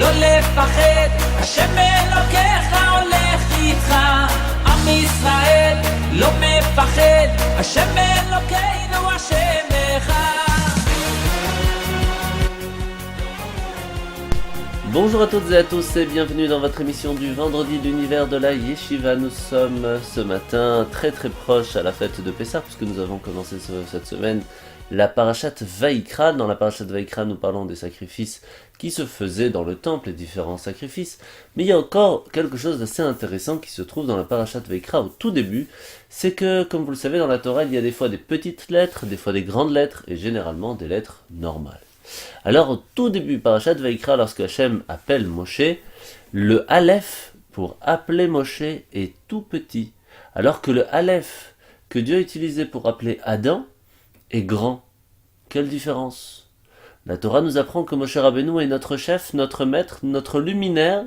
לא לפחד, השם אלוקיך הולך איתך. עם ישראל לא מפחד, השם אלוקינו השם אחד. Bonjour à toutes et à tous et bienvenue dans votre émission du vendredi de l'univers de la Yeshiva. Nous sommes ce matin très proche à la fête de Pessah puisque nous avons commencé cette semaine la parashat Vaïkra. Dans la parashat Vaïkra, nous parlons des sacrifices qui se faisaient dans le temple, les différents sacrifices. Mais il y a encore quelque chose d'assez intéressant qui se trouve dans la parashat Vaïkra au tout début. C'est que, comme vous le savez, dans la Torah, il y a des fois des petites lettres, des fois des grandes lettres et généralement des lettres normales. Alors au tout début parashat Vaïkra, lorsque Hachem appelle Moshe, le Aleph pour appeler Moshe est tout petit, alors que le Aleph que Dieu a utilisé pour appeler Adam est grand. Quelle différence! La Torah nous apprend que Moshe Rabbeinu est notre chef, notre maître, notre luminaire,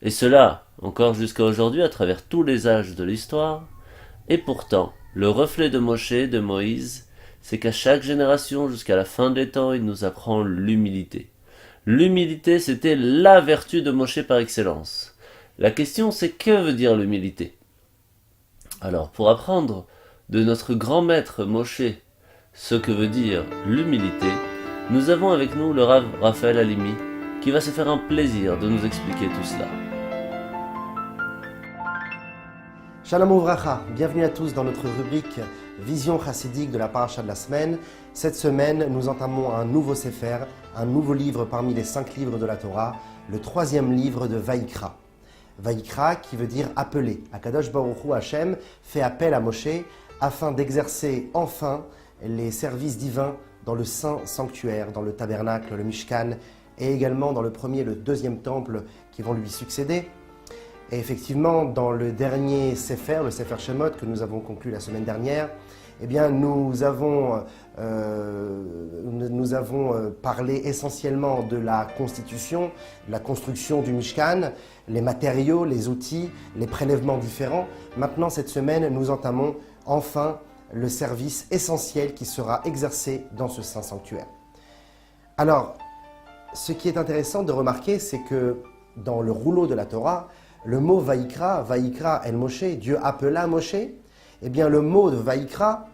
et cela encore jusqu'à aujourd'hui à travers tous les âges de l'histoire, et pourtant le reflet de Moshe, de Moïse, c'est qu'à chaque génération, jusqu'à la fin des temps, il nous apprend l'humilité. L'humilité, c'était la vertu de Moshe par excellence. La question, c'est que veut dire l'humilité? Alors, pour apprendre de notre grand maître Moshe ce que veut dire l'humilité, nous avons avec nous le Rav Raphaël Halimi, qui va se faire un plaisir de nous expliquer tout cela. Shalom Uvracha, bienvenue à tous dans notre rubrique Vision chassidique de la paracha de la semaine. Cette semaine, nous entamons un nouveau sefer, un nouveau livre parmi les 5 livres de la Torah, le 3e livre de Vaïkra. Vaïkra qui veut dire appeler. Akadosh Baruch Hu Hashem fait appel à Moshe afin d'exercer enfin les services divins dans le saint sanctuaire, dans le tabernacle, le Mishkan, et également dans le 1er et le 2e temple qui vont lui succéder. Et effectivement, dans le dernier Sefer, le Sefer Shemot, que nous avons conclu la semaine dernière, eh bien, nous avons parlé essentiellement de la constitution, de la construction du Mishkan, les matériaux, les outils, les prélèvements différents. Maintenant, cette semaine, nous entamons enfin le service essentiel qui sera exercé dans ce saint sanctuaire. Alors, ce qui est intéressant de remarquer, c'est que dans le rouleau de la Torah, le mot Vaïkra, Vaïkra el Moshe, Dieu appela Moshe, eh bien le mot de Vaïkra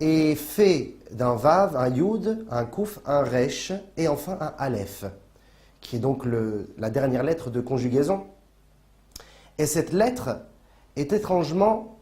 est fait d'un Vav, un Yud, un Kouf, un Resh et enfin un Aleph, qui est donc la dernière lettre de conjugaison. Et cette lettre est étrangement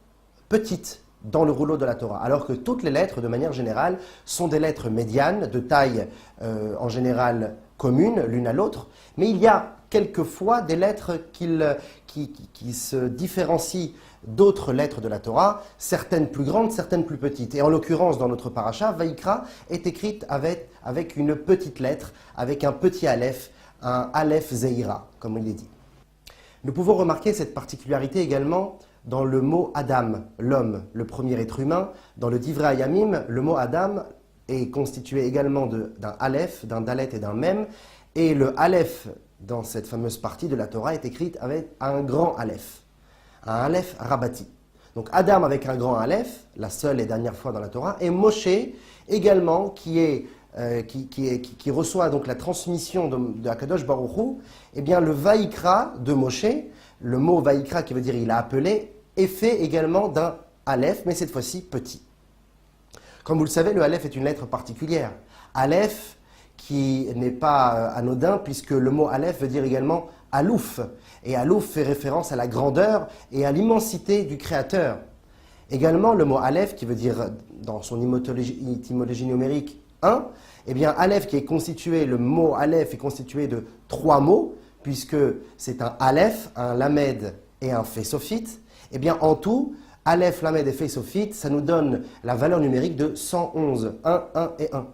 petite dans le rouleau de la Torah, alors que toutes les lettres, de manière générale, sont des lettres médianes, de taille en général commune l'une à l'autre, mais il y a quelquefois des lettres qui se différencient d'autres lettres de la Torah, certaines plus grandes, certaines plus petites. Et en l'occurrence, dans notre paracha, Vaïkra est écrite avec une petite lettre, avec un petit Aleph, un Aleph Zeira, comme il est dit. Nous pouvons remarquer cette particularité également dans le mot Adam, l'homme, le premier être humain. Dans le Divrei Hayamim, le mot Adam est constitué également d'un Aleph, d'un Dalet et d'un Mem, et le Aleph dans cette fameuse partie de la Torah est écrite avec un grand Aleph, un Aleph Rabati. Donc Adam avec un grand Aleph, la seule et dernière fois dans la Torah, et Moshe également qui reçoit donc la transmission de Akadosh Baruch Hu. Eh bien le Vaïkra de Moshe, le mot Vaïkra qui veut dire il a appelé, est fait également d'un Aleph, mais cette fois-ci petit. Comme vous le savez, le Aleph est une lettre particulière. Aleph qui n'est pas anodin, puisque le mot Aleph veut dire également Alouf. Et Alouf fait référence à la grandeur et à l'immensité du Créateur. Également, le mot Aleph, qui veut dire, dans son étymologie numérique, 1, eh bien, Aleph qui est constitué, le mot Aleph est constitué de 3 mots, puisque c'est un Aleph, un Lamed et un Fé-Sophite. Eh bien, en tout, Aleph, Lamed et Fé-Sophite, ça nous donne la valeur numérique de 111, 1, 1 et 1.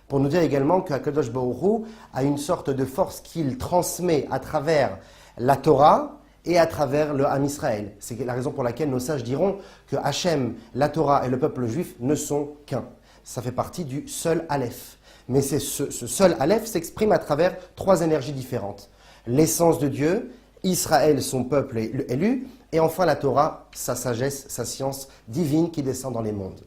Pour nous dire également qu'Akadosh Baruch Hu a une sorte de force qu'il transmet à travers la Torah et à travers le Ham Israël. C'est la raison pour laquelle nos sages diront que Hachem, la Torah et le peuple juif ne sont qu'un. Ça fait partie du seul Aleph. Mais ce seul Aleph s'exprime à travers 3 énergies différentes. L'essence de Dieu, Israël, son peuple élu, et enfin la Torah, sa sagesse, sa science divine qui descend dans les mondes.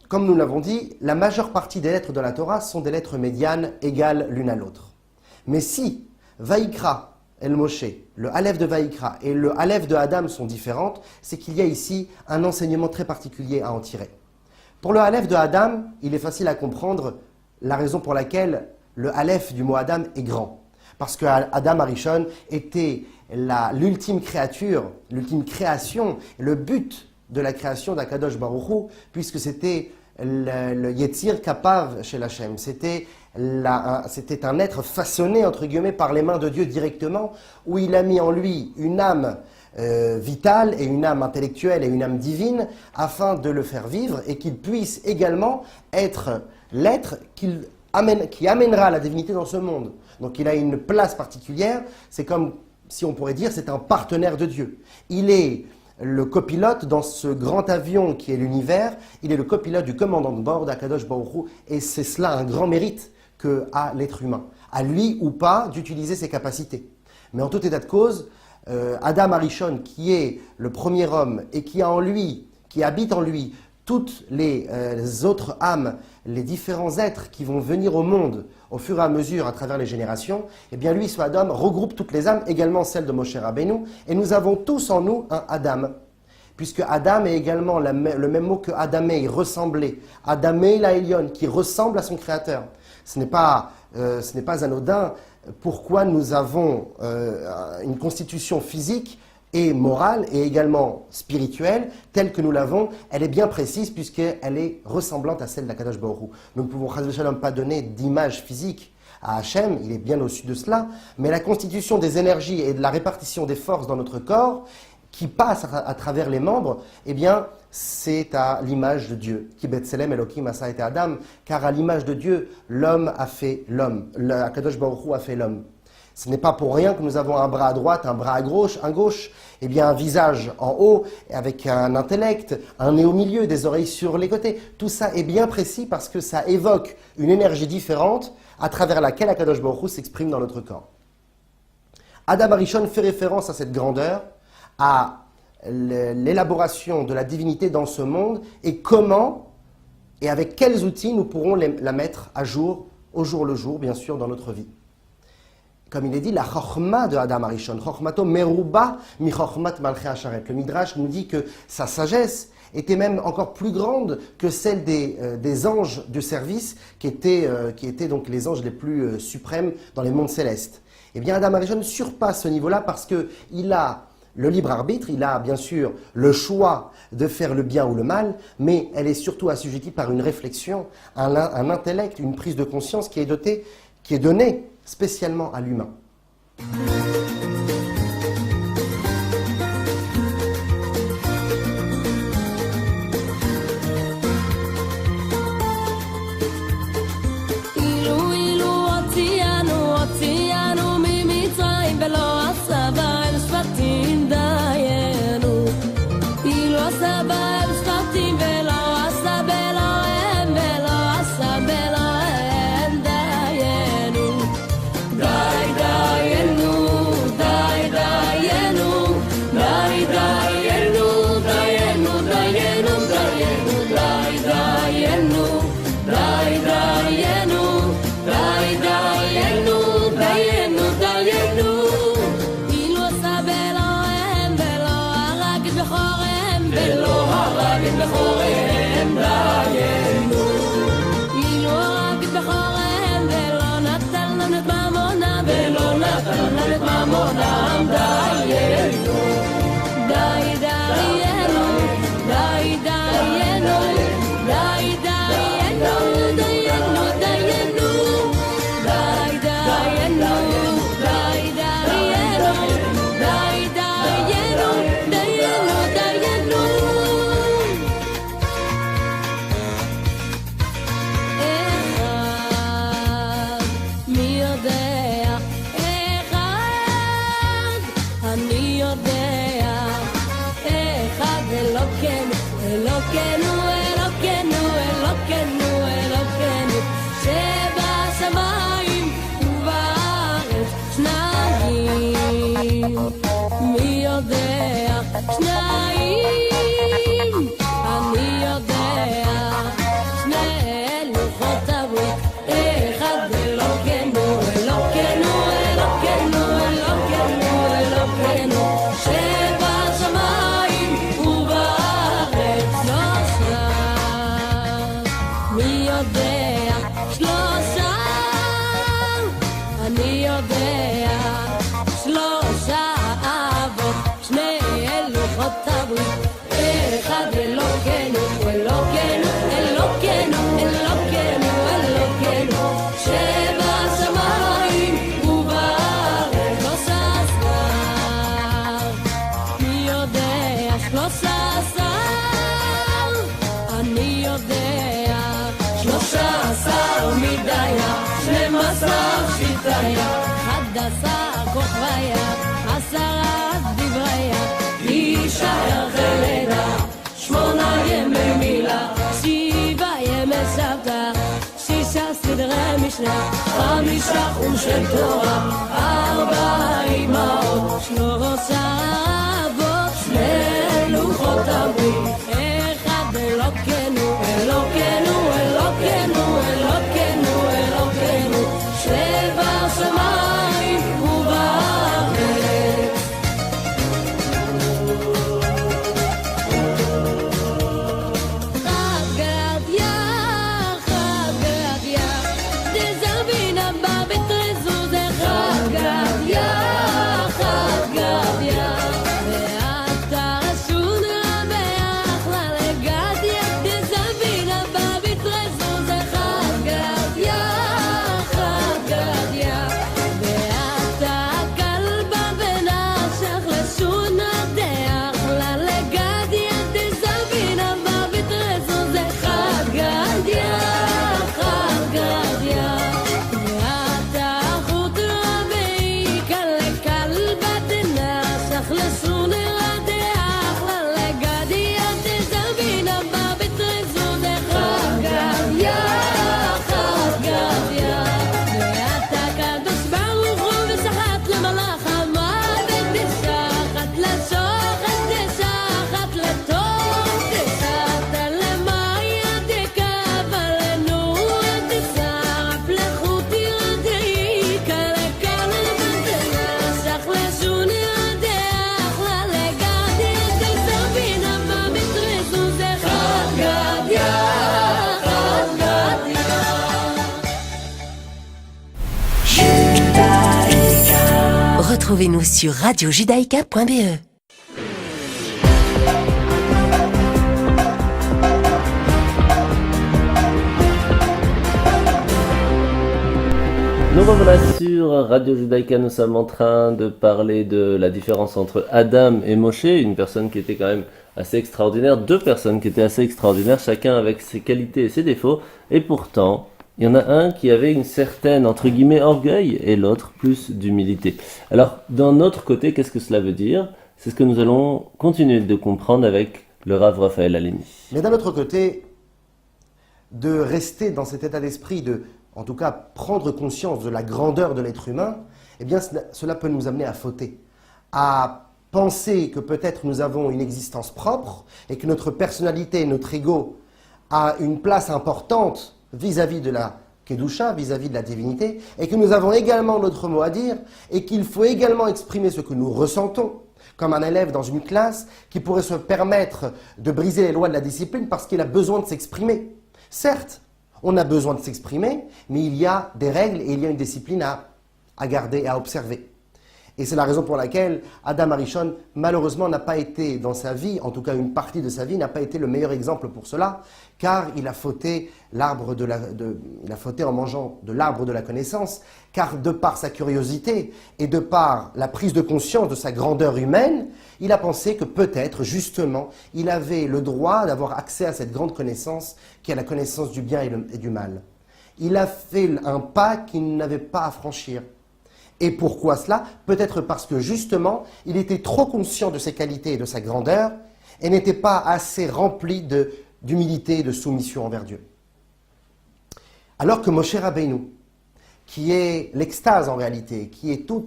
Comme nous l'avons dit, la majeure partie des lettres de la Torah sont des lettres médianes égales l'une à l'autre. Mais si Vaïkra El Moshe, le Aleph de Vaïkra et le Aleph de Adam sont différentes, c'est qu'il y a ici un enseignement très particulier à en tirer. Pour le Aleph de Adam, il est facile à comprendre la raison pour laquelle le Aleph du mot Adam est grand. Parce que Adam Arishon était l'ultime créature, l'ultime création, le but de la création d'Akadosh Baruch Hu, puisque c'était le Yetzir Kapav chez l'Hachem. C'était un être façonné, entre guillemets, par les mains de Dieu directement, où il a mis en lui une âme vitale et une âme intellectuelle et une âme divine, afin de le faire vivre et qu'il puisse également être l'être qui amènera la divinité dans ce monde. Donc il a une place particulière, c'est comme si on pourrait dire c'est un partenaire de Dieu. Il est le copilote dans ce grand avion qui est l'univers, il est le copilote du commandant de bord d'Akadosh Baruch Hu, et c'est cela un grand mérite qu'a l'être humain, à lui ou pas d'utiliser ses capacités. Mais en tout état de cause, Adam Arishon, qui est le premier homme et qui habite en lui toutes les autres âmes, les différents êtres qui vont venir au monde au fur et à mesure à travers les générations, eh bien lui, ce Adam, regroupe toutes les âmes, également celles de Moshe Rabbeinu, et nous avons tous en nous un Adam, puisque Adam est également le même mot que Adamé, ressembler. Adamé l'Aelion, qui ressemble à son créateur. Ce n'est pas anodin pourquoi nous avons une constitution physique et morale et également spirituelle, telle que nous l'avons, elle est bien précise puisqu'elle est ressemblante à celle d'Akadosh Baruch Hu. Nous ne pouvons pas donner d'image physique à Hachem, il est bien au-dessus de cela, mais la constitution des énergies et de la répartition des forces dans notre corps, qui passe à travers les membres, eh bien, c'est à l'image de Dieu. Ki Betselem Elokim Asa et Adam, car à l'image de Dieu, l'homme a fait l'homme. Akadosh Baruch Hu a fait l'homme. Ce n'est pas pour rien que nous avons un bras à droite, un bras à gauche, eh bien un visage en haut, avec un intellect, un nez au milieu, des oreilles sur les côtés. Tout ça est bien précis parce que ça évoque une énergie différente à travers laquelle Akadosh Baruch Hu s'exprime dans notre corps. Adam Arishon fait référence à cette grandeur, à l'élaboration de la divinité dans ce monde et comment et avec quels outils nous pourrons la mettre à jour, au jour le jour, bien sûr, dans notre vie. Comme il est dit, la chokhma de Adam Arishon, chokhmato meruba mi chokhmat malchei hasharet. Le Midrash nous dit que sa sagesse était même encore plus grande que celle des anges du service, qui étaient donc les anges les plus suprêmes dans les mondes célestes. Eh bien, Adam Arishon surpasse ce niveau-là parce qu'il a le libre arbitre, il a bien sûr le choix de faire le bien ou le mal, mais elle est surtout assujettie par une réflexion, un intellect, une prise de conscience qui est donnée spécialement à l'humain. אחד אלוקינו, אלוקינו שריה, 11 כוכביה, 10 דבריה, יישאר חלדה, 8 ימי מילה, 7 ימי סבתא, 6 סדרי משנה, 5 חומשי תורה, 4 אמהות, 13 אבות, 2 לוחות הברית, 1 אלוקינו, אלוקינו, אלוקינו, אלוקינו, אלוקינו, 7 שמיים ובארץ. חד גדיה, דזרבינה בבית רזוז, חד גדיה, ואתה רשון רבח לגדיה, דזרבינה בבית רזוז, חד גדיה, ואתה כלבה ונשך לשון רדח לגדיה, דזרבינה בבית רזוז, חד גדיה, ואתה חוט רבי כלבה תנשך לשון רדח לגדיה, דזרבינה בבית רזוז, חד גדיה, ואתה קדוש ברוך הוא ושחט למלאך המוות, תשחט לשוחט, תשחט לטוב, תשחט למאיה, תקב עלינו, תשרף לחוטי רדעי, כלכלבה תנשך לשון רדח לגדיה, דזרבינה בבית רזוז, חד גדיה. Retrouvez-nous sur radiojudaïka.be. Nous revoilà sur Radio Judaïka, nous sommes en train de parler de la différence entre Adam et Moshe, une personne qui était quand même assez extraordinaire, 2 personnes qui étaient assez extraordinaires, chacun avec ses qualités et ses défauts, et pourtant, il y en a un qui avait une certaine, entre guillemets, orgueil, et l'autre plus d'humilité. Alors, d'un autre côté, qu'est-ce que cela veut dire? C'est ce que nous allons continuer de comprendre avec le Rav Raphaël Alemi. Mais d'un autre côté, de rester dans cet état d'esprit, de, en tout cas, prendre conscience de la grandeur de l'être humain, eh bien, cela peut nous amener à fauter, à penser que peut-être nous avons une existence propre et que notre personnalité, notre ego, a une place importante vis-à-vis de la Kedusha, vis-à-vis de la divinité, et que nous avons également notre mot à dire, et qu'il faut également exprimer ce que nous ressentons, comme un élève dans une classe qui pourrait se permettre de briser les lois de la discipline parce qu'il a besoin de s'exprimer. Certes, on a besoin de s'exprimer, mais il y a des règles et il y a une discipline à garder et à observer. Et c'est la raison pour laquelle Adam Arishon, malheureusement, n'a pas été dans sa vie, en tout cas une partie de sa vie, n'a pas été le meilleur exemple pour cela, car il a fauté il a fauté en mangeant de l'arbre de la connaissance, car de par sa curiosité et de par la prise de conscience de sa grandeur humaine, il a pensé que peut-être, justement, il avait le droit d'avoir accès à cette grande connaissance, qui est la connaissance du bien et du mal. Il a fait un pas qu'il n'avait pas à franchir. Et pourquoi cela? Peut-être parce que justement, il était trop conscient de ses qualités et de sa grandeur et n'était pas assez rempli d'humilité et de soumission envers Dieu. Alors que Moshe Rabbeinu, qui est l'extase en réalité, qui est tout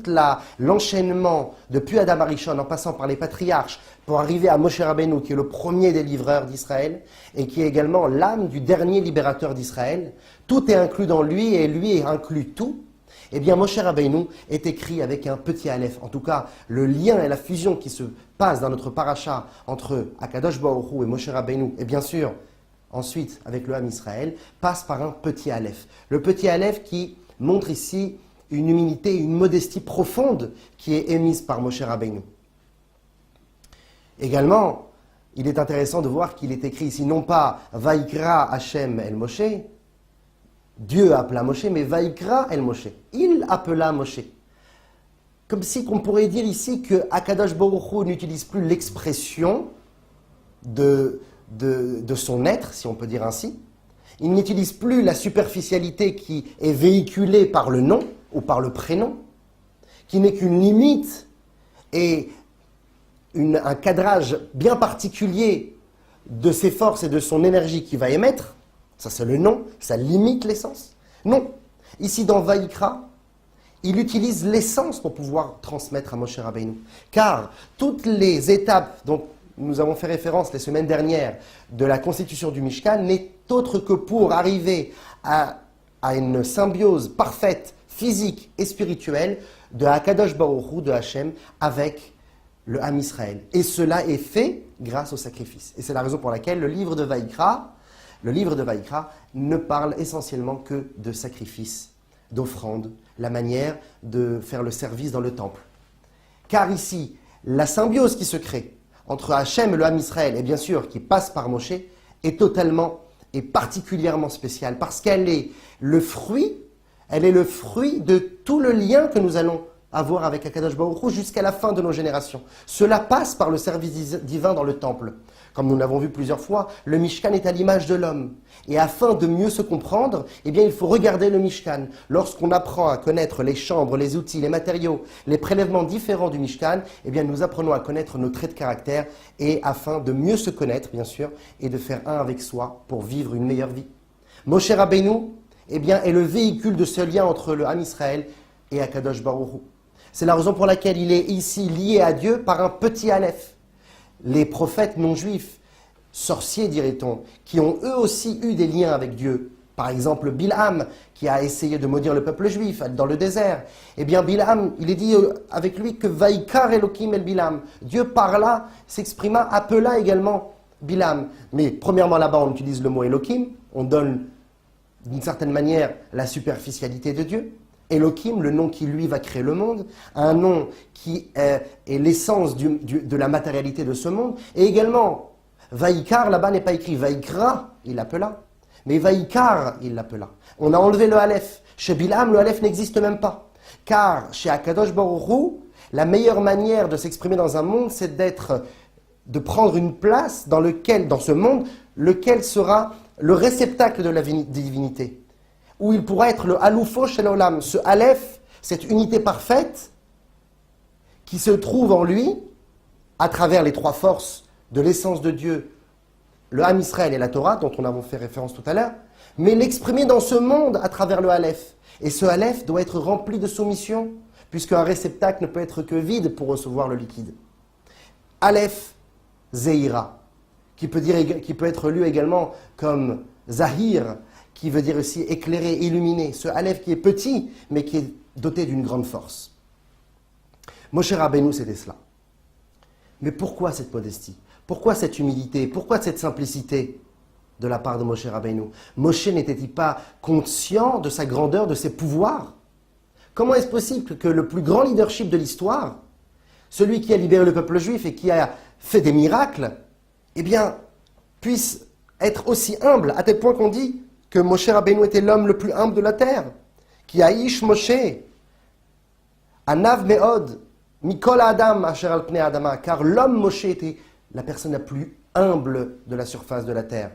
l'enchaînement depuis Adam Arishon en passant par les patriarches pour arriver à Moshe Rabbeinu, qui est le premier des livreurs d'Israël et qui est également l'âme du dernier libérateur d'Israël, tout est inclus dans lui et lui inclut tout. Eh bien, Moshe Rabbeinu est écrit avec un petit aleph. En tout cas, le lien et la fusion qui se passe dans notre paracha entre Akadosh Baruch Hu et Moshe Rabbeinu, et bien sûr, ensuite, avec le Ham Israël, passe par un petit aleph. Le petit aleph qui montre ici une humilité, une modestie profonde qui est émise par Moshe Rabbeinu. Également, il est intéressant de voir qu'il est écrit ici non pas « Vaikra Hashem el Moshe », Dieu appela Moshe, mais Vaikra el Moshe. Il appela Moshe. Comme si on pourrait dire ici que Akadosh Baruch Hu n'utilise plus l'expression de son être, si on peut dire ainsi. Il n'utilise plus la superficialité qui est véhiculée par le nom, ou par le prénom, qui n'est qu'une limite et un cadrage bien particulier de ses forces et de son énergie qu'il va émettre, ça c'est le nom, ça limite l'essence. Non, ici dans Vaïkra, il utilise l'essence pour pouvoir transmettre à Moshe Rabbeinu. Car toutes les étapes dont nous avons fait référence les semaines dernières de la constitution du Mishkan n'est autre que pour arriver à une symbiose parfaite, physique et spirituelle de Hakadosh Baruch Hu, de Hachem, avec le Ham Israël. Et cela est fait grâce au sacrifice. Et c'est la raison pour laquelle le livre de Vaïkra ne parle essentiellement que de sacrifice, d'offrande, la manière de faire le service dans le temple. Car ici, la symbiose qui se crée entre Hachem et le Ham Israël, et bien sûr qui passe par Moshe, est totalement et particulièrement spéciale parce qu'elle est le fruit de tout le lien que nous allons avoir avec Akadosh Baruch Hu jusqu'à la fin de nos générations. Cela passe par le service divin dans le temple. Comme nous l'avons vu plusieurs fois, le Mishkan est à l'image de l'homme. Et afin de mieux se comprendre, eh bien, il faut regarder le Mishkan. Lorsqu'on apprend à connaître les chambres, les outils, les matériaux, les prélèvements différents du Mishkan, eh bien, nous apprenons à connaître nos traits de caractère et afin de mieux se connaître, bien sûr, et de faire un avec soi pour vivre une meilleure vie. Moshe Rabbeinu, eh bien, est le véhicule de ce lien entre le Ham Israël et Akadosh Baruch Hu. C'est la raison pour laquelle il est ici lié à Dieu par un petit aleph. Les prophètes non-juifs, sorciers dirait-on, qui ont eux aussi eu des liens avec Dieu. Par exemple, Bilham, qui a essayé de maudire le peuple juif dans le désert. Eh bien, Bilham, il est dit avec lui que Vaikar Elohim el Bilham. Dieu parla, s'exprima, appela également Bilham. Mais premièrement, là-bas, on utilise le mot Elohim. On donne d'une certaine manière la superficialité de Dieu. Elohim, le nom qui lui va créer le monde, un nom qui est l'essence de la matérialité de ce monde, et également, Vaikar, là-bas n'est pas écrit Vaikra, il l'appela, mais Vaikar, il l'appela. On a enlevé le Aleph. Chez Bilham, le Aleph n'existe même pas, car chez Akadosh Baruch Hu, la meilleure manière de s'exprimer dans un monde, c'est de prendre une place dans ce monde, lequel sera le réceptacle de la divinité, où il pourra être le Aloufo Shel Olam, ce Aleph, cette unité parfaite qui se trouve en lui, à travers les trois forces de l'essence de Dieu, le Ham Israël et la Torah, dont on a fait référence tout à l'heure, mais l'exprimer dans ce monde à travers le Aleph. Et ce Aleph doit être rempli de soumission, puisqu'un réceptacle ne peut être que vide pour recevoir le liquide. Aleph Zeira, qui peut être lu également comme Zahir, qui veut dire aussi éclairer, illuminer. Ce Aleph qui est petit, mais qui est doté d'une grande force. Moshe Rabbeinu, c'était cela. Mais pourquoi cette modestie? Pourquoi cette humilité? Pourquoi cette simplicité de la part de Moshe Rabbeinu? Moshe n'était-il pas conscient de sa grandeur, de ses pouvoirs? Comment est-ce possible que le plus grand leadership de l'histoire, celui qui a libéré le peuple juif et qui a fait des miracles, eh bien, puisse être aussi humble, à tel point qu'on dit que Moshe Rabbeinu était l'homme le plus humble de la terre, qui a Ish Moshe, Anav Meod, Mikol Adam, Asher al Pnei Adama, car l'homme Moshe était la personne la plus humble de la surface de la terre.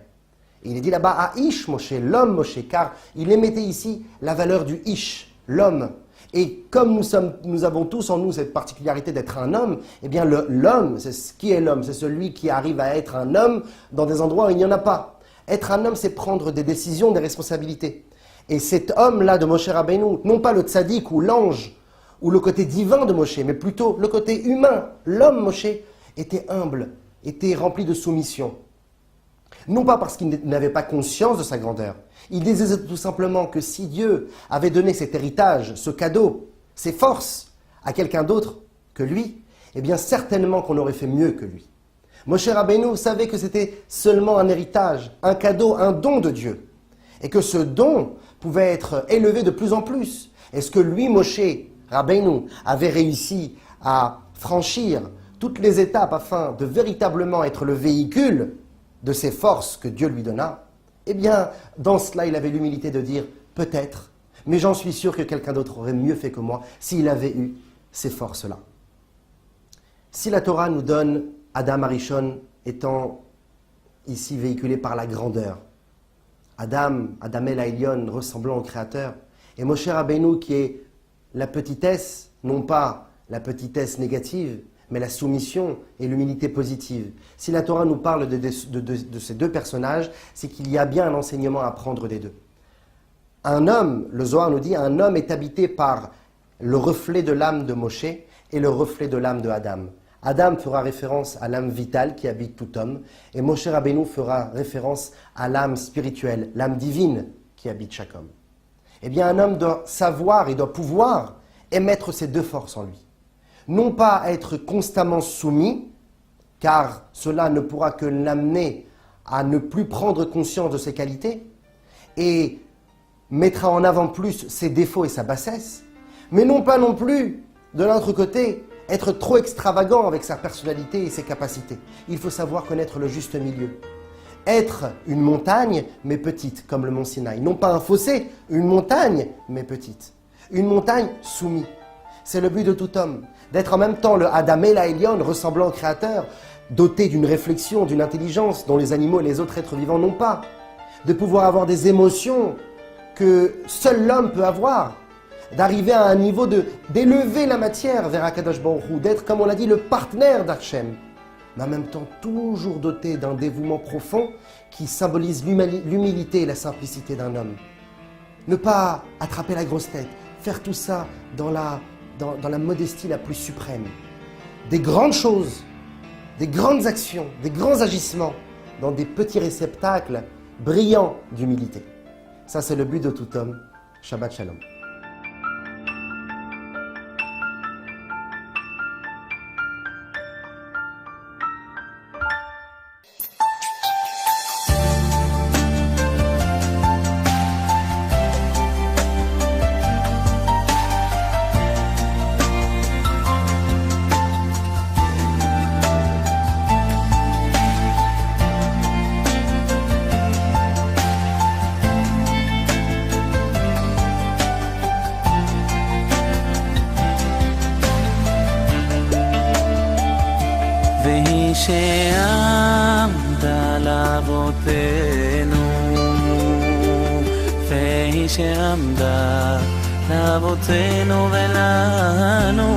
Et il est dit là-bas à Ish Moshe, l'homme Moshe, car il émettait ici la valeur du Ish, l'homme. Et comme nous avons tous en nous cette particularité d'être un homme, eh bien l'homme, c'est ce qui est l'homme, c'est celui qui arrive à être un homme dans des endroits où il n'y en a pas. Être un homme, c'est prendre des décisions, des responsabilités. Et cet homme-là de Moshe Rabbeinu, non pas le tzaddik ou l'ange, ou le côté divin de Moshe, mais plutôt le côté humain. L'homme Moshe était humble, était rempli de soumission. Non pas parce qu'il n'avait pas conscience de sa grandeur. Il disait tout simplement que si Dieu avait donné cet héritage, ce cadeau, ces forces à quelqu'un d'autre que lui, eh bien certainement qu'on aurait fait mieux que lui. Moshe Rabbeinu savait que c'était seulement un héritage, un cadeau, un don de Dieu. Et que ce don pouvait être élevé de plus en plus. Est-ce que lui, Moshe Rabbeinu, avait réussi à franchir toutes les étapes afin de véritablement être le véhicule de ces forces que Dieu lui donna? Eh bien, dans cela, il avait l'humilité de dire peut-être, mais j'en suis sûr que quelqu'un d'autre aurait mieux fait que moi s'il avait eu ces forces-là. Si la Torah nous donne Adam Arishon étant ici véhiculé par la grandeur, Adam El Haïlion ressemblant au Créateur, et Moshe Rabbeinu qui est la petitesse, non pas la petitesse négative, mais la soumission et l'humilité positive. Si la Torah nous parle de ces deux personnages, c'est qu'il y a bien un enseignement à prendre des deux. Un homme, le Zohar nous dit, un homme est habité par le reflet de l'âme de Moshe et le reflet de l'âme de Adam. Adam fera référence à l'âme vitale qui habite tout homme, et Moshe Rabbeinu fera référence à l'âme spirituelle, l'âme divine qui habite chaque homme. Eh bien, un homme doit savoir et doit pouvoir émettre ces deux forces en lui. Non pas être constamment soumis, car cela ne pourra que l'amener à ne plus prendre conscience de ses qualités, et mettra en avant plus ses défauts et sa bassesse, mais non pas non plus, de l'autre côté, être trop extravagant avec sa personnalité et ses capacités. Il faut savoir connaître le juste milieu. Être une montagne, mais petite, comme le mont Sinaï. Non pas un fossé, une montagne, mais petite. Une montagne soumise. C'est le but de tout homme, d'être en même temps le Adam et la Elyon, ressemblant au Créateur, doté d'une réflexion, d'une intelligence dont les animaux et les autres êtres vivants n'ont pas. De pouvoir avoir des émotions que seul l'homme peut avoir. D'arriver à un niveau d'élever la matière vers Akadosh Baruch Hu, d'être, comme on l'a dit, le partenaire d'Hachem, mais en même temps toujours doté d'un dévouement profond qui symbolise l'humilité et la simplicité d'un homme. Ne pas attraper la grosse tête, faire tout ça dans la modestie la plus suprême. Des grandes choses, des grandes actions, des grands agissements dans des petits réceptacles brillants d'humilité. Ça, c'est le but de tout homme. Shabbat Shalom. שעמדה לאבותינו, והיא שעמדה לאבותינו ולנו,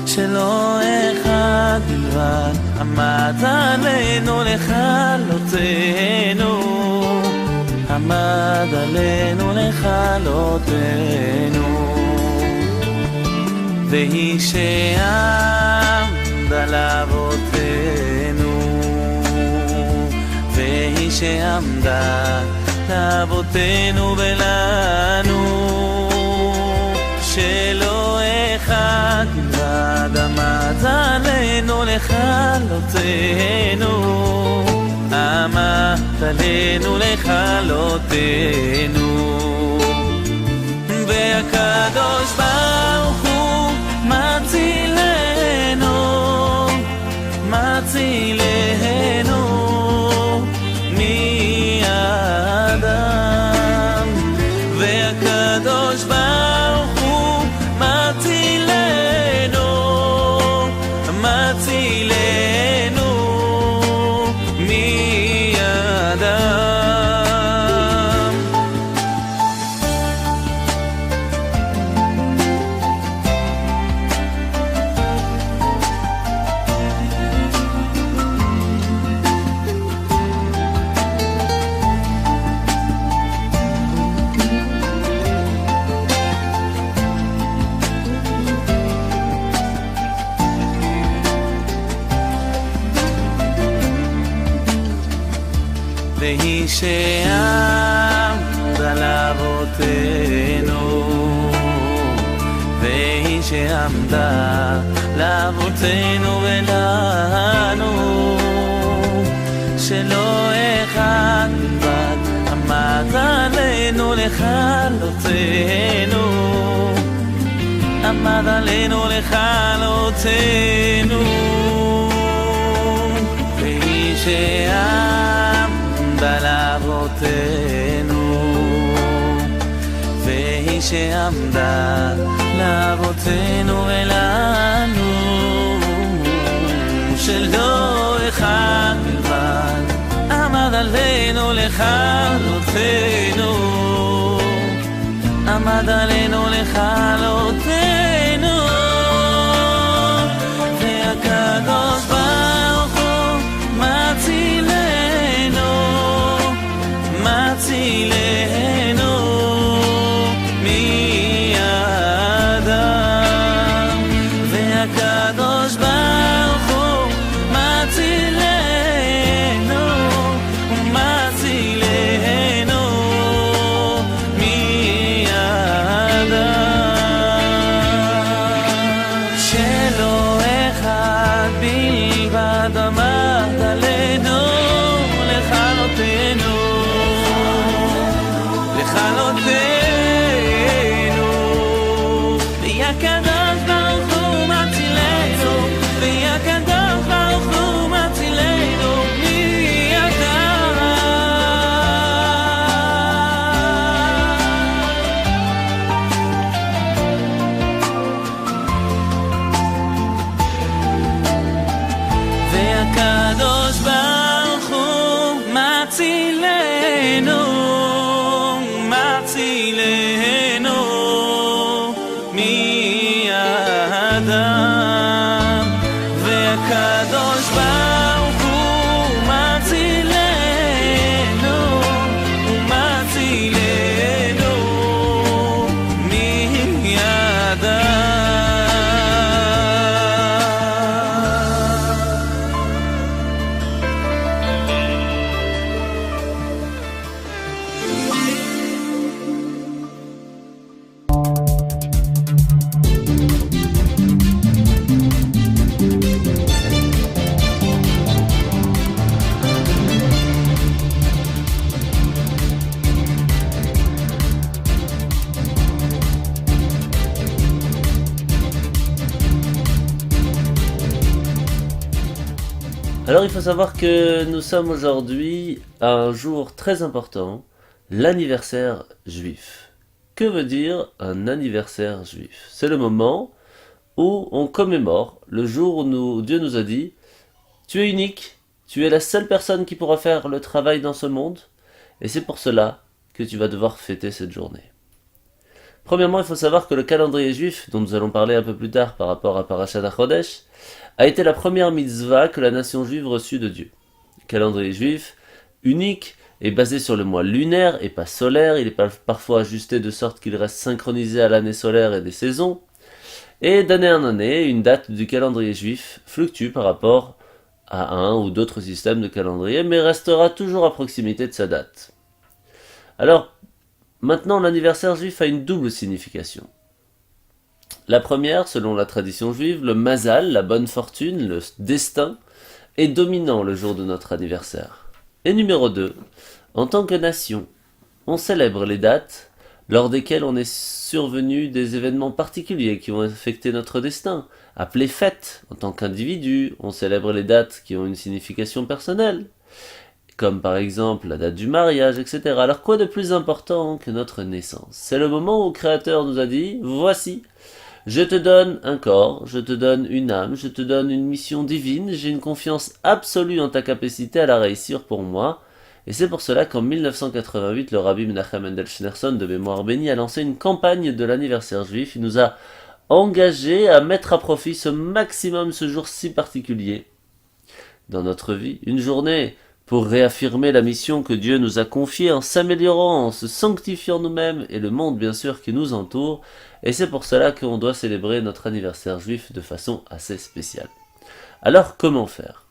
שלא אחד בלבד עמד עלינו לכלותנו, עמד עלינו לכלותנו, והיא שעמדה לאבותינו, והיא שעמדה לאבותינו ולנו, שלא אחד בלבד עמד עלינו לכלותנו, עמד עלינו לכלותנו, והקדוש ברוך הוא מצילנו, מצילנו מאדם, והקדוש ברוך הוא מצילנו, מצילנו מאדם. והיא שעמדה לאבותינו, והיא שעמדה לאבותינו ולנו, שלא אחד בלבד עמד עלינו לכלותנו, עמד עלינו לכלותנו, והיא שעמדה לאבותינו, והיא שעמדה לאבותינו ולנו, שלא אחד בלבד עמד עלינו לכלותנו, עמד עלינו לכלותנו, והקדוש ברוך הוא מצילנו, מצילנו מידם, והקדוש ברוך הוא מצילנו, מצילנו מידם. שלא אחד בלבד עמד עלינו לכלותנו, לכלותנו, והקדוש ברוך הוא מצילנו, והקדוש ברוך הוא מצילנו מידם. והקדוש ברוך הוא מצילנו, מצילנו מידם, והקדוש ברוך הוא מצילנו, מצילנו Alors il faut savoir que nous sommes aujourd'hui à un jour très important, l'anniversaire juif. Que veut dire un anniversaire juif? C'est le moment où on commémore le jour où Dieu nous a dit « Tu es unique, tu es la seule personne qui pourra faire le travail dans ce monde, et c'est pour cela que tu vas devoir fêter cette journée. » Premièrement, il faut savoir que le calendrier juif, dont nous allons parler un peu plus tard par rapport à Parashat HaChodesh, a été la première mitzvah que la nation juive reçut de Dieu. Le calendrier juif, unique, est basé sur le mois lunaire et pas solaire. Il est parfois ajusté de sorte qu'il reste synchronisé à l'année solaire et des saisons. Et d'année en année, une date du calendrier juif fluctue par rapport à un ou d'autres systèmes de calendrier, mais restera toujours à proximité de sa date. Alors, maintenant, l'anniversaire juif a une double signification. La première, selon la tradition juive, le mazal, la bonne fortune, le destin, est dominant le jour de notre anniversaire. Et numéro 2, en tant que nation, on célèbre les dates lors desquelles on est survenu des événements particuliers qui ont affecté notre destin. Appelées fêtes, en tant qu'individu, on célèbre les dates qui ont une signification personnelle, comme par exemple la date du mariage, etc. Alors quoi de plus important que notre naissance? C'est le moment où le Créateur nous a dit « Voici, je te donne un corps, je te donne une âme, je te donne une mission divine, j'ai une confiance absolue en ta capacité à la réussir pour moi. » Et c'est pour cela qu'en 1988, le rabbi Menachem Mendel Schneerson de mémoire bénie a lancé une campagne de l'anniversaire juif. Il nous a engagés à mettre à profit ce maximum, ce jour si particulier dans notre vie. Une journée pour réaffirmer la mission que Dieu nous a confiée en s'améliorant, en se sanctifiant nous-mêmes et le monde bien sûr qui nous entoure. Et c'est pour cela qu'on doit célébrer notre anniversaire juif de façon assez spéciale. Alors comment faire?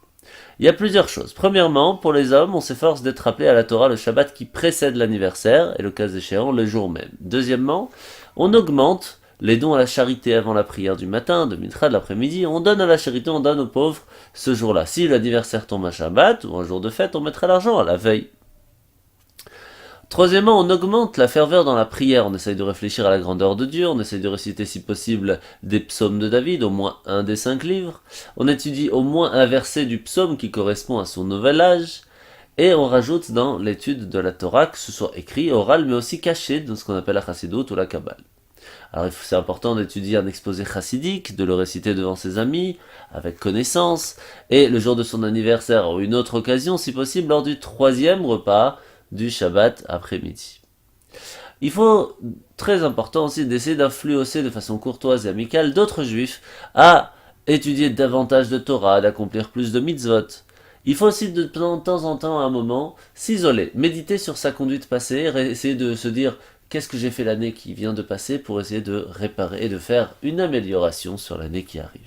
Il y a plusieurs choses. Premièrement, pour les hommes, on s'efforce d'être appelé à la Torah le Shabbat qui précède l'anniversaire, et le cas échéant, le jour même. Deuxièmement, on augmente les dons à la charité avant la prière du matin, de Mincha de l'après-midi. On donne à la charité, on donne aux pauvres ce jour-là. Si l'anniversaire tombe à Shabbat ou un jour de fête, on mettra l'argent à la veille. Troisièmement, on augmente la ferveur dans la prière. On essaye de réfléchir à la grandeur de Dieu, on essaye de réciter si possible des psaumes de David, au moins un des 5 livres. On étudie au moins un verset du psaume qui correspond à son nouvel âge. Et on rajoute dans l'étude de la Torah, que ce soit écrit, oral, mais aussi caché, dans ce qu'on appelle la Chassidut ou la Kabbale. Alors c'est important d'étudier un exposé chassidique, de le réciter devant ses amis, avec connaissance, et le jour de son anniversaire ou une autre occasion, si possible, lors du 3e repas du Shabbat après-midi. Il faut, très important aussi, d'essayer d'influencer de façon courtoise et amicale d'autres juifs à étudier davantage de Torah, d'accomplir plus de mitzvot. Il faut aussi de temps en temps, à un moment, s'isoler, méditer sur sa conduite passée, essayer de se dire qu'est-ce que j'ai fait l'année qui vient de passer pour essayer de réparer et de faire une amélioration sur l'année qui arrive.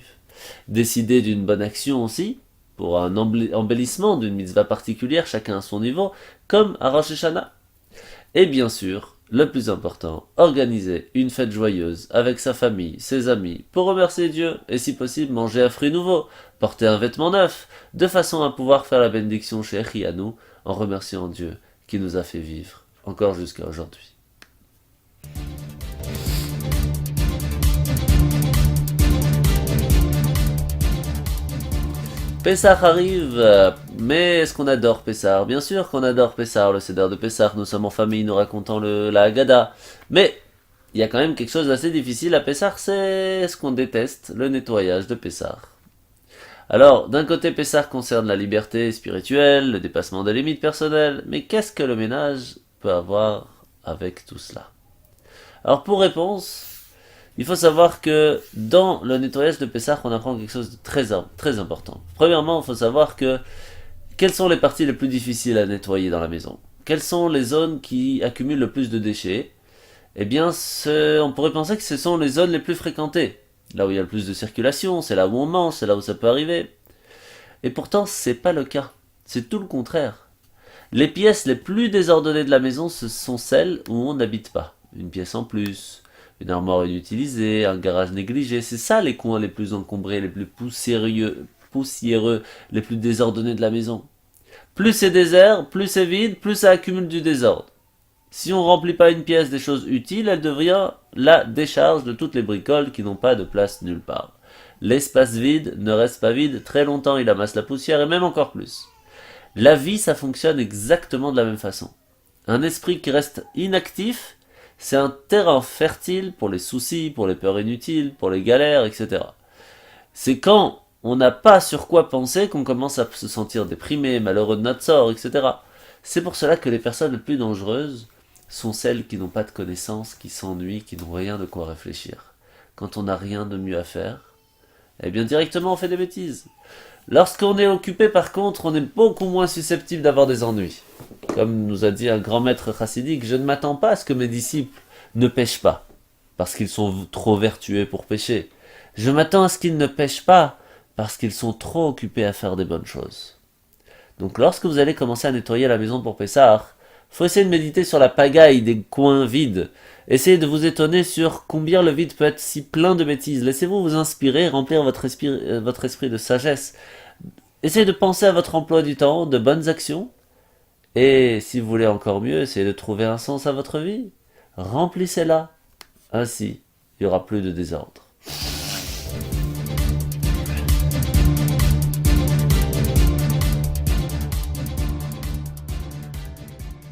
Décider d'une bonne action aussi, pour un embellissement d'une mitzvah particulière, chacun à son niveau, comme à Rosh Hashanah. Et bien sûr, le plus important, organiser une fête joyeuse avec sa famille, ses amis, pour remercier Dieu et si possible manger un fruit nouveau, porter un vêtement neuf, de façon à pouvoir faire la bénédiction chez Echianu en remerciant Dieu qui nous a fait vivre encore jusqu'à aujourd'hui. Pessah arrive, mais est-ce qu'on adore Pessah? Bien sûr qu'on adore Pessah, le Seder de Pessah, nous sommes en famille, nous racontons la Haggadah. Mais il y a quand même quelque chose d'assez difficile à Pessah, c'est ce qu'on déteste, le nettoyage de Pessah. Alors, d'un côté, Pessah concerne la liberté spirituelle, le dépassement des limites personnelles, mais qu'est-ce que le ménage peut avoir avec tout cela? Alors pour réponse, il faut savoir que dans le nettoyage de Pessah, on apprend quelque chose de très important. Premièrement, il faut savoir que quelles sont les parties les plus difficiles à nettoyer dans la maison? Quelles sont les zones qui accumulent le plus de déchets? Eh bien, on pourrait penser que ce sont les zones les plus fréquentées. Là où il y a le plus de circulation, c'est là où on mange, c'est là où ça peut arriver. Et pourtant, c'est pas le cas. C'est tout le contraire. Les pièces les plus désordonnées de la maison, ce sont celles où on n'habite pas. Une pièce en plus, une armoire inutilisée, un garage négligé, c'est ça les coins les plus encombrés, les plus poussiéreux, les plus désordonnés de la maison. Plus c'est désert, plus c'est vide, plus ça accumule du désordre. Si on ne remplit pas une pièce des choses utiles, elle devient la décharge de toutes les bricoles qui n'ont pas de place nulle part. L'espace vide ne reste pas vide, très longtemps il amasse la poussière et même encore plus. La vie, ça fonctionne exactement de la même façon. Un esprit qui reste inactif, c'est un terrain fertile pour les soucis, pour les peurs inutiles, pour les galères, etc. C'est quand on n'a pas sur quoi penser qu'on commence à se sentir déprimé, malheureux de notre sort, etc. C'est pour cela que les personnes les plus dangereuses sont celles qui n'ont pas de connaissances, qui s'ennuient, qui n'ont rien de quoi réfléchir. Quand on n'a rien de mieux à faire, eh bien directement on fait des bêtises. Lorsqu'on est occupé par contre, on est beaucoup moins susceptible d'avoir des ennuis. Comme nous a dit un grand maître chassidique, je ne m'attends pas à ce que mes disciples ne pêchent pas, parce qu'ils sont trop vertueux pour pécher. Je m'attends à ce qu'ils ne pêchent pas, parce qu'ils sont trop occupés à faire des bonnes choses. Donc lorsque vous allez commencer à nettoyer la maison pour Pessah, faut essayer de méditer sur la pagaille des coins vides. Essayez de vous étonner sur combien le vide peut être si plein de bêtises. Laissez-vous vous inspirer, remplir votre esprit de sagesse. Essayez de penser à votre emploi du temps, de bonnes actions. Et si vous voulez encore mieux, essayez de trouver un sens à votre vie. Remplissez-la. Ainsi, il n'y aura plus de désordre.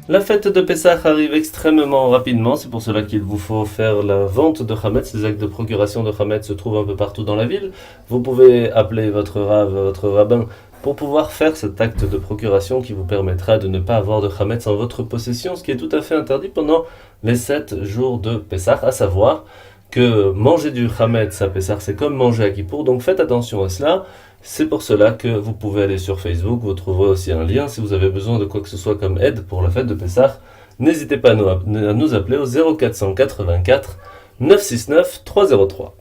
La fête de Pessah arrive extrêmement rapidement, c'est pour cela qu'il vous faut faire la vente de Hametz. Les actes de procuration de Hametz se trouvent un peu partout dans la ville. Vous pouvez appeler votre rave, votre rabbin, pour pouvoir faire cet acte de procuration qui vous permettra de ne pas avoir de Hametz en votre possession, ce qui est tout à fait interdit pendant les 7 jours de Pessah, à savoir que manger du Hametz à Pessah, c'est comme manger à Kippour, donc faites attention à cela. C'est pour cela que vous pouvez aller sur Facebook, vous trouverez aussi un lien si vous avez besoin de quoi que ce soit comme aide pour la fête de Pessah. N'hésitez pas à nous appeler au 0484 969 303.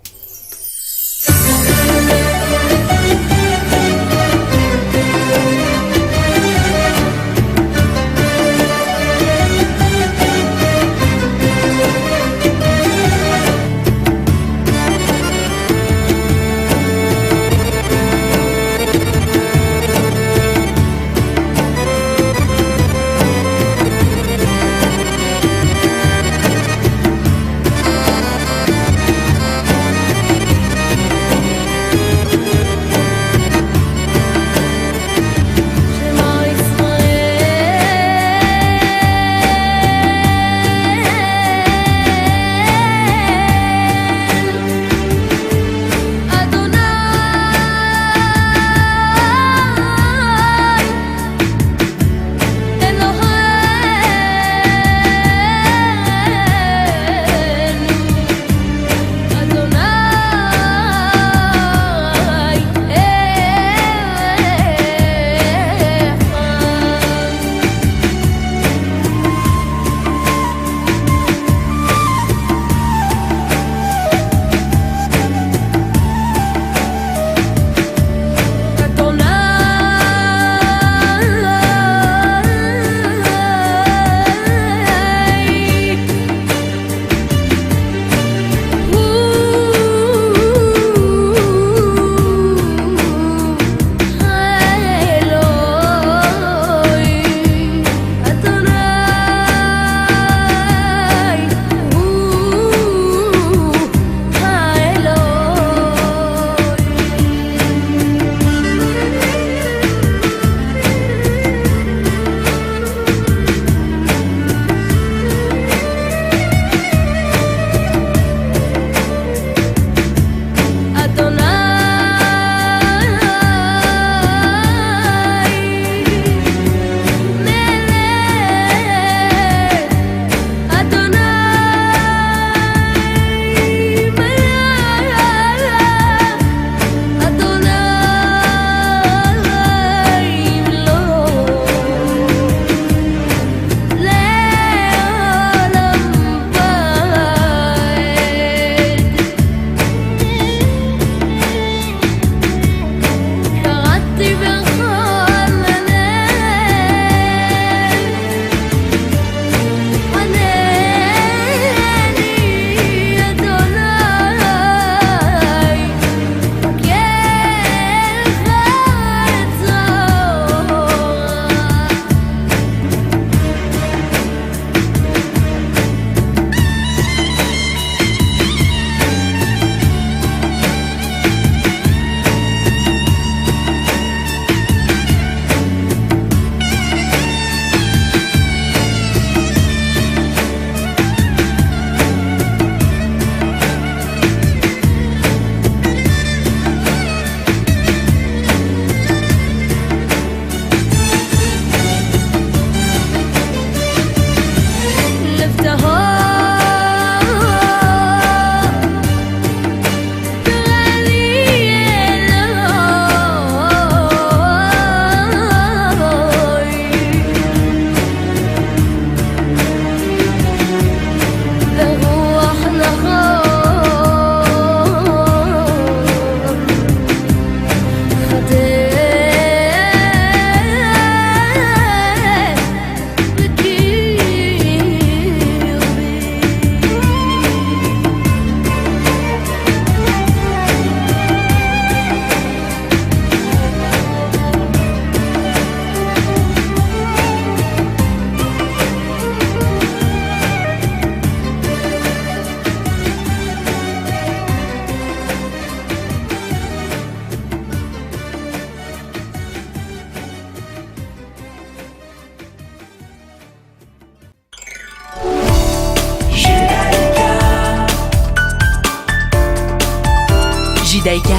Judaïka,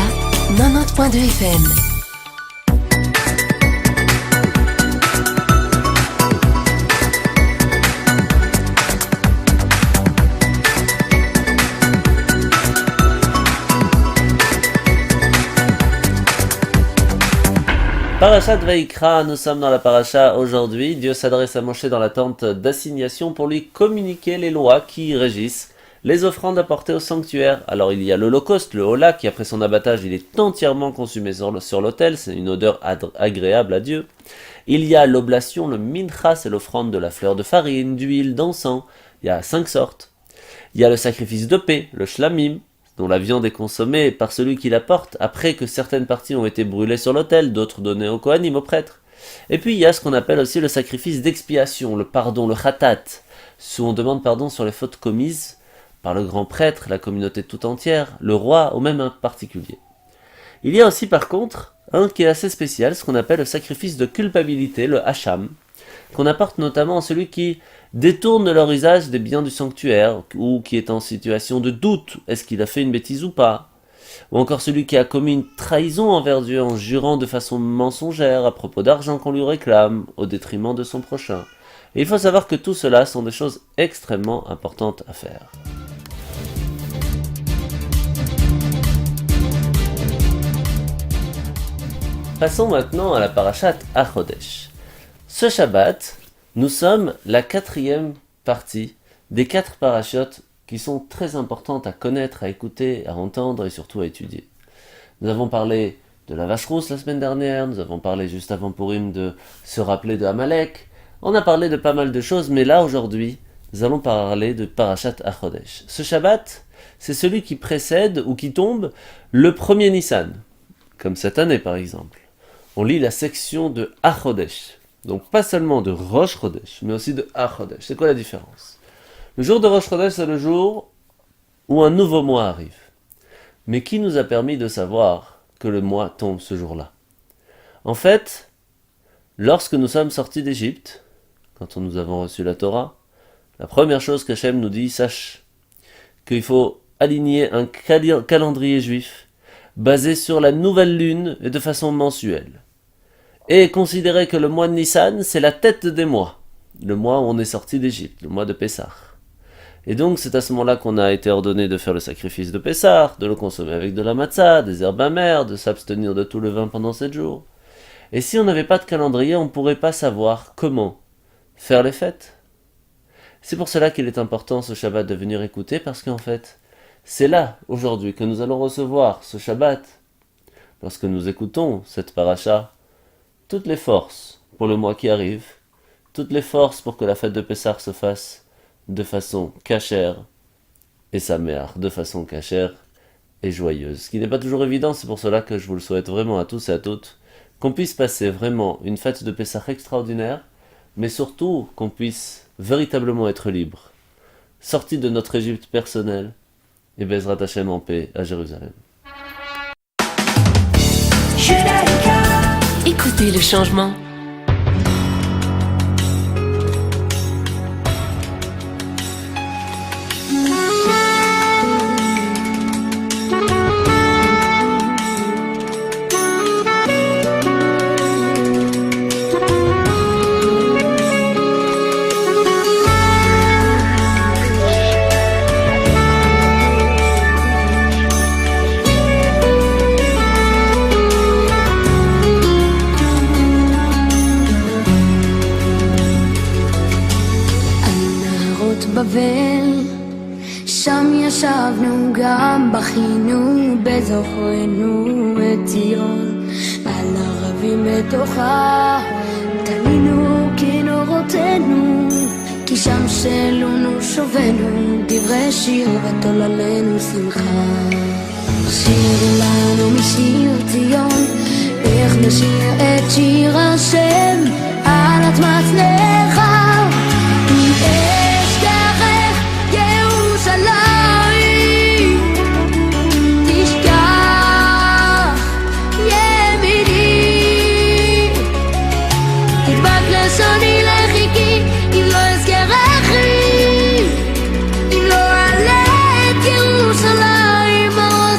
90.2 FM. Parashat Vaïkra, nous sommes dans la paracha aujourd'hui. Dieu s'adresse à Moshe dans la tente d'assignation pour lui communiquer les lois qui régissent les offrandes apportées au sanctuaire. Alors il y a l'holocauste, le hola, qui après son abattage, il est entièrement consumé sur l'autel, c'est une odeur agréable à Dieu. Il y a l'oblation, le mincha, c'est l'offrande de la fleur de farine, d'huile, d'encens. Il y a 5 sortes. Il y a le sacrifice de paix, le shlamim, dont la viande est consommée par celui qui la porte, après que certaines parties ont été brûlées sur l'autel, d'autres données au kohanim, aux prêtres. Et puis il y a ce qu'on appelle aussi le sacrifice d'expiation, le pardon, le khatat, où on demande pardon sur les fautes commises par le grand prêtre, la communauté tout entière, le roi ou même un particulier. Il y a aussi par contre un qui est assez spécial, ce qu'on appelle le sacrifice de culpabilité, le hacham, qu'on apporte notamment à celui qui détourne de leur usage des biens du sanctuaire, ou qui est en situation de doute, est-ce qu'il a fait une bêtise ou pas, ou encore celui qui a commis une trahison envers Dieu en jurant de façon mensongère à propos d'argent qu'on lui réclame, au détriment de son prochain. Et il faut savoir que tout cela sont des choses extrêmement importantes à faire. Passons maintenant à la parashat Achodesh. Ce Shabbat, nous sommes la 4e partie des 4 parachiotes qui sont très importantes à connaître, à écouter, à entendre et surtout à étudier. Nous avons parlé de la vache rousse la semaine dernière, nous avons parlé juste avant Purim de se rappeler de Amalek, on a parlé de pas mal de choses, mais là aujourd'hui, nous allons parler de parashat Achodesh. Ce Shabbat, c'est celui qui précède ou qui tombe le premier Nissan, comme cette année par exemple. On lit la section de Achodesh. Donc pas seulement de Rosh Chodesh, mais aussi de Achodesh. C'est quoi la différence? Le jour de Rosh Chodesh, c'est le jour où un nouveau mois arrive. Mais qui nous a permis de savoir que le mois tombe ce jour-là? En fait, lorsque nous sommes sortis d'Égypte, quand nous avons reçu la Torah, la première chose qu'Hachem nous dit, sache qu'il faut aligner un calendrier juif basé sur la nouvelle lune et de façon mensuelle. Et considérer que le mois de Nissan, c'est la tête des mois. Le mois où on est sorti d'Égypte, le mois de Pessah. Et donc c'est à ce moment-là qu'on a été ordonné de faire le sacrifice de Pessah, de le consommer avec de la matzah, des herbes amères, de s'abstenir de tout le vin pendant 7 jours. Et si on n'avait pas de calendrier, on ne pourrait pas savoir comment faire les fêtes. C'est pour cela qu'il est important ce Shabbat de venir écouter, parce qu'en fait, c'est là, aujourd'hui, que nous allons recevoir ce Shabbat, lorsque nous écoutons cette paracha, toutes les forces pour le mois qui arrive, toutes les forces pour que la fête de Pessah se fasse de façon cachère et saméach, de façon cachère et joyeuse. Ce qui n'est pas toujours évident, c'est pour cela que je vous le souhaite vraiment à tous et à toutes, qu'on puisse passer vraiment une fête de Pessah extraordinaire, mais surtout qu'on puisse véritablement être libre, sorti de notre Égypte personnelle, et Bezrat Hashem en paix à Jérusalem. Écoutez le changement. בבל, שם ישבנו גם בכינו בזוכרנו את ציון, על ערבים בתוכה תלינו כנורותינו, כי שם שלונו שובנו דברי שיר ותוללנו שמחה. שירו לנו משיר ציון, איך נשיר את שיר השם על אדמת נחר.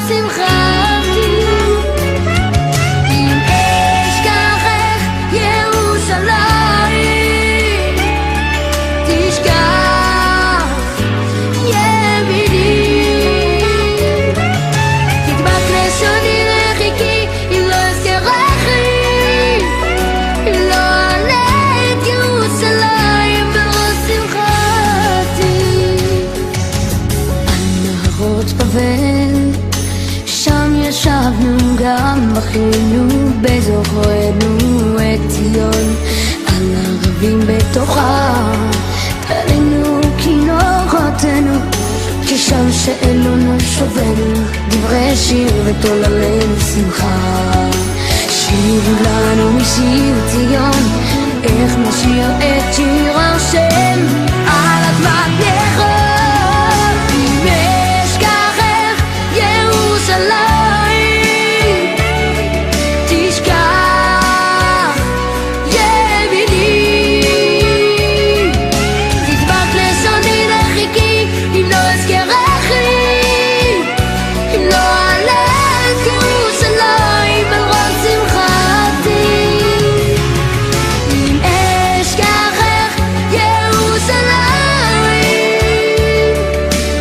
שמחה בכינו בזוכרנו את ציון על ערבים בתוכה תלינו כינורותינו כשם שאלונו שובנו דברי שיר ותוללי שמחה שירו לנו משיר ציון איך נשיר את שיר השם על אדמת נחור אם אשכחך ירושלים תשכח ימיני תדבק לשוני לחיכי אם לא אזכרכי אם לא אעלה את ירושלים על ראש שמחתי אם אשכחך ירושלים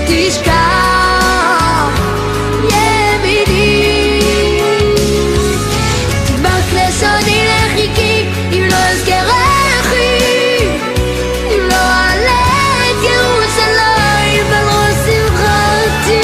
תשכח ימיני תדבק לשוני לחיכי אם לא אזכרכי אם לא אעלה את ירושלים על ראש שמחתי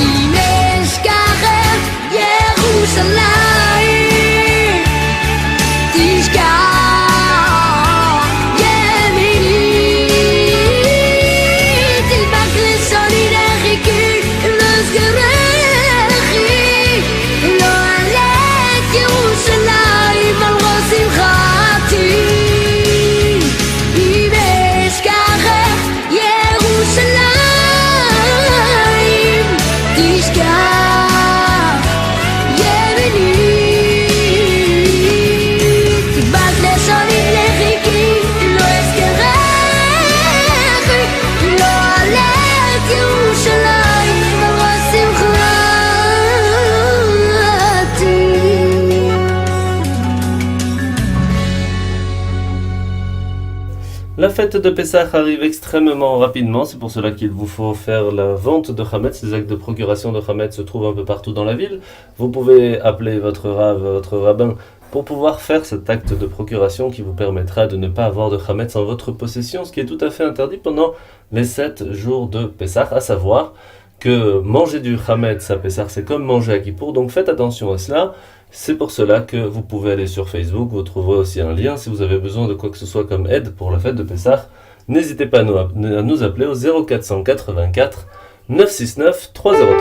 אם אשכחך ירושלים תשכח ימיני תדבק לשוני לחיכי אם לא אזכרכי אם לא אעלה את ירושלים על ראש שמחתי אם אשכחך ירושלים תשכח ימיני תדבק לשוני לחיכי אם לא אזכרכי אם לא אעלה את ירושלים על ראש שמחתי La fête de Pessah arrive extrêmement rapidement, c'est pour cela qu'il vous faut faire la vente de Hametz. Les actes de procuration de Hametz se trouvent un peu partout dans la ville. Vous pouvez appeler votre rav, votre rabbin, pour pouvoir faire cet acte de procuration qui vous permettra de ne pas avoir de Hametz en votre possession, ce qui est tout à fait interdit pendant les 7 jours de Pessah, à savoir que manger du Hametz à Pessah, c'est comme manger à Kippour, donc faites attention à cela. C'est pour cela que vous pouvez aller sur Facebook, vous trouverez aussi un lien si vous avez besoin de quoi que ce soit comme aide pour la fête de Pessah. N'hésitez pas à nous appeler au 0484 969 303.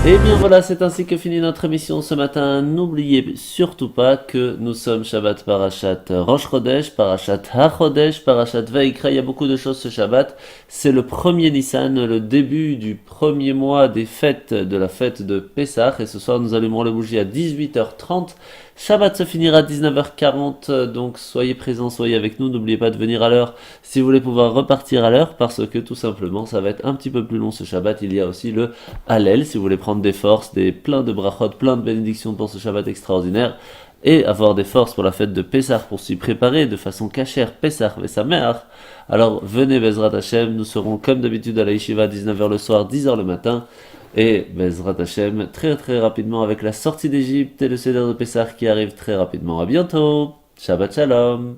Et bien voilà, c'est ainsi que finit notre émission ce matin. N'oubliez surtout pas que nous sommes Shabbat Parashat Rosh Chodesh, Parashat HaChodesh, Parashat Vayikra. Il y a beaucoup de choses ce Shabbat. C'est le 1er Nissan, le début du premier mois des fêtes, de la fête de Pessah. Et ce soir, nous allumerons les bougies à 18h30. Shabbat se finira à 19h40, donc soyez présents, soyez avec nous, n'oubliez pas de venir à l'heure si vous voulez pouvoir repartir à l'heure, parce que tout simplement ça va être un petit peu plus long ce Shabbat. Il y a aussi le Hallel, si vous voulez prendre des forces, plein de brachot, plein de bénédictions pour ce Shabbat extraordinaire, et avoir des forces pour la fête de Pessah, pour s'y préparer de façon cachère, Pessah et Sameach. Alors venez Bezrat Hashem, nous serons comme d'habitude à la Yeshiva, 19h le soir, 10h le matin, et Bezrat Hashem, très très rapidement avec la sortie d'Égypte et le Seder de Pessah qui arrive très rapidement. À bientôt, Shabbat Shalom.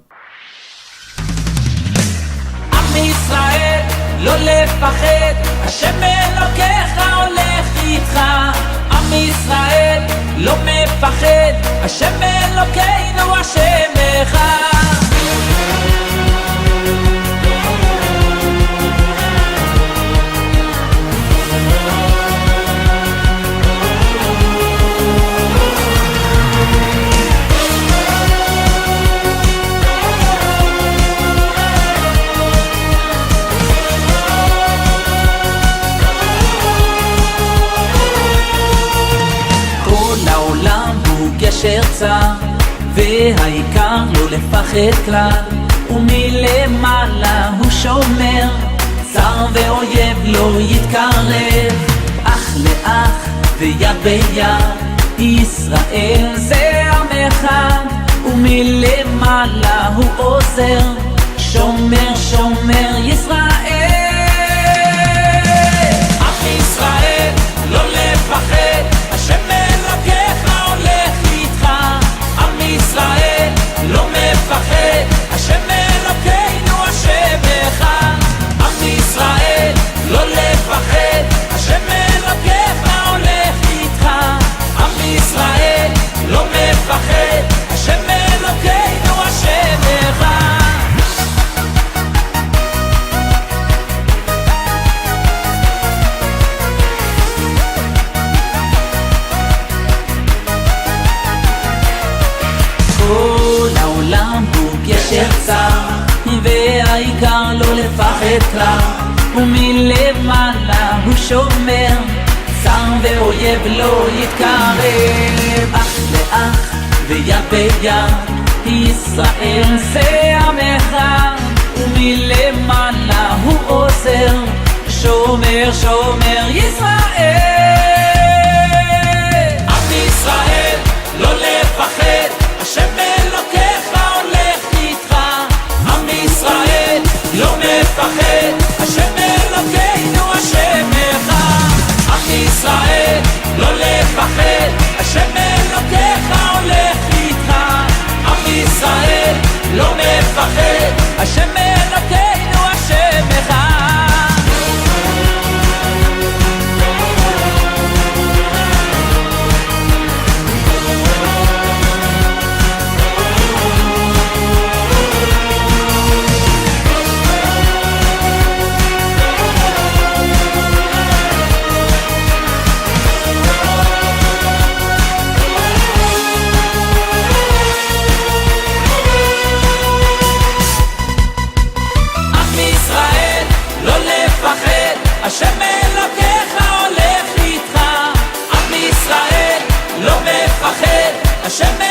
עם ישראל, לא לפחד, השם אלוקיך הולך איתך. עם ישראל, לא מפחד, השם אלוקינו השם אחד. גשר צר, והעיקר לא לפחד כלל, ומלמעלה הוא שומר, צר ואויב לא יתקרב, אח לאח ויד ביד, ישראל זה עם אחד, ומלמעלה הוא עוזר, שומר שומר ישראל. עם ישראל לא לפחד, השם אלוקיך הולך איתך. עם ישראל לא מפחד, השם אלוקינו השם אחד. עם ישראל לא לפחד, השם אלוקיך הולך איתך. עם ישראל לא מפחד, השם אלוקינו השם אחד. כל העולם הוא גשר צר, והעיקר לא לפחד כלל, ומלמעלה הוא שומר, צר ואויב לא יתקרב, אח לאח ויד ביד, ישראל זה עם אחד, ומלמעלה הוא עוזר, שומר שומר ישראל. עם ישראל לא לפחד, השם אלוקיך הולך איתך. עם ישראל לא מפחד, השם אלוקינו השם אחד. עם ישראל לא לפחד, השם אלוקיך הולך איתך. עם ישראל לא מפחד, השם אלוקינו השם אחד. השם אלוקיך הולך איתך. עם ישראל לא מפחד, השם